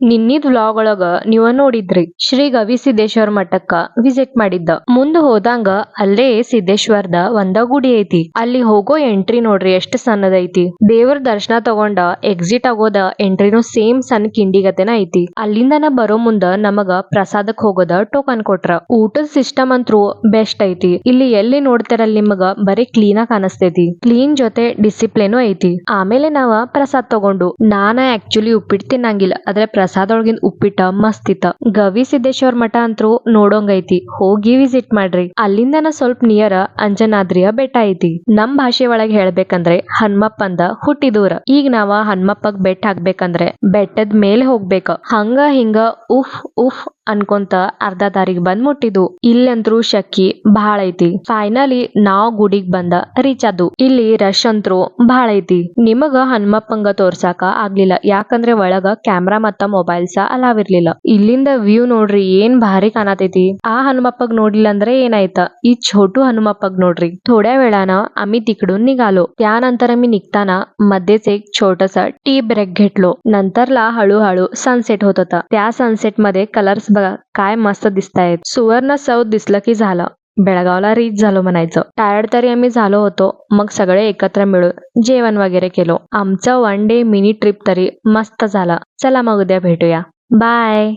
ನಿನ್ನಿದ್ vlog ಒಳಗ ನೀವ ನೋಡಿದ್ರಿ ಶ್ರೀ ಗವಿಸಿದ್ದೇಶ್ವರ ಮಠಕ್ಕ ವಿಸಿಟ್ ಮಾಡಿದ್ದ. ಮುಂದ ಹೋದಂಗ ಅಲ್ಲೇ ಸಿದ್ದೇಶ್ವರದ ಒಂದ ಗುಡಿ ಐತಿ. ಅಲ್ಲಿ ಹೋಗೋ ಎಂಟ್ರಿ ನೋಡ್ರಿ ಎಷ್ಟ್ ಸಣ್ಣದೈತಿ. ದೇವ್ರ ದರ್ಶನ ತಗೊಂಡ ಎಕ್ಸಿಟ್ ಆಗೋದ ಎಂಟ್ರಿನೂ ಸೇಮ್ ಸಣ್ಣ ಕಿಂಡಿಗತೆನ ಐತಿ. ಅಲ್ಲಿಂದನ ಬರೋ ಮುಂದ ನಮಗ ಪ್ರಸಾದಕ್ ಹೋಗೋದ ಟೋಕನ್ ಕೊಟ್ರ. ಊಟದ ಸಿಸ್ಟಮ್ ಅಂತೂ ಬೆಸ್ಟ್ ಐತಿ. ಇಲ್ಲಿ ಎಲ್ಲಿ ನೋಡ್ತಾರಲ್ ನಿಮಗ ಬರೀ ಕ್ಲೀನ್ ಆಗಿ ಕಾಣಿಸ್ತೈತಿ. ಕ್ಲೀನ್ ಜೊತೆ ಡಿಸಿಪ್ಲಿನ್ ಐತಿ. ಆಮೇಲೆ ನಾವ ಪ್ರಸಾದ್ ತಗೊಂಡು ನಾನ ಆಕ್ಚುಲಿ ಉಪ್ಪಿಟ್ಟು ತಿನ್ನಂಗಿಲ್ಲ, ಆದ್ರೆ ಪ್ರಸಾದ ಒಳಗಿಂದ ಉಪ್ಪಿಟ್ಟ ಮಸ್ತ್ ಇತ್ತ. ಗವಿಸಿದ್ದೇಶ್ವರ ಮಠ ಅಂತೂ ನೋಡೋಂಗೈತಿ, ಹೋಗಿ ವಿಸಿಟ್ ಮಾಡ್ರಿ. ಅಲ್ಲಿಂದನ ಸ್ವಲ್ಪ ನಿಯರ್ ಅಂಜನಾದ್ರಿಯ ಬೆಟ್ಟ ಐತಿ. ನಮ್ ಭಾಷೆ ಒಳಗ್ ಹೇಳ್ಬೇಕಂದ್ರೆ ಹನುಮಪ್ಪಂದ ಹುಟ್ಟಿದೂರ. ಈಗ ನಾವ ಹನುಮಪ್ಪಗ್ ಬೆಟ್ಟ ಹಾಕ್ಬೇಕಂದ್ರೆ ಬೆಟ್ಟದ ಮೇಲೆ ಹೋಗ್ಬೇಕ. ಹಂಗ ಹಿಂಗ ಉಫ್ ಉಫ್ ಅನ್ಕೊಂತ ಅರ್ಧ ದಾರಿಗೆ ಬಂದ್ ಮುಟ್ಟಿದ್ವು. ಇಲ್ಲಂತ್ರು ಶಕ್ಕಿ ಬಹಳ ಐತಿ. ಫೈನಲಿ ನಾವ್ ಗುಡಿಗ್ ಬಂದ ರೀಚ್ ಆದ್ವು. ಇಲ್ಲಿ ರಶ್ ಅಂತ್ರು ಬಹಳ ಐತಿ. ನಿಮಗ ಹನುಮಪ್ಪಂಗ ತೋರ್ಸಾಕ ಆಗ್ಲಿಲ್ಲ, ಯಾಕಂದ್ರೆ ಒಳಗ ಕ್ಯಾಮ್ರಾ ಮತ್ತ ಮೊಬೈಲ್ಸ್ ಅಲಾವ್ ಇರ್ಲಿಲ್ಲ. ಇಲ್ಲಿಂದ ವ್ಯೂ ನೋಡ್ರಿ ಏನ್ ಭಾರಿ ಕಾಣತೈತಿ. ಆ ಹನುಮಪ್ಪಗ್ ನೋಡಿಲ್ಲ ಅಂದ್ರೆ ಏನಾಯ್ತ, ಈ छोटू हनुमप्पग ನೋಡ್ರಿ. थोड्या वेळानं आम्ही तिकडून निघालो. त्यानंतर आम्ही निघताना मध्येच एक छोटस टी ब्रेक घेतलो. नंतरला हळूहळू सनसेट होत होता. त्या सनसेट मध्ये कलर्स बघा काय मस्त दिसतायत. सुवर्ण सौध दिसलं की झालं, बेळगावला रीच झालो म्हणायचं. टायर्ड तरी आम्ही झालो होतो. मग सगळे एकत्र मिळून जेवण वगैरे केलो. आमचं वन डे मिनी ट्रिप तरी मस्त झाला. चला मग उद्या भेटूया. बाय.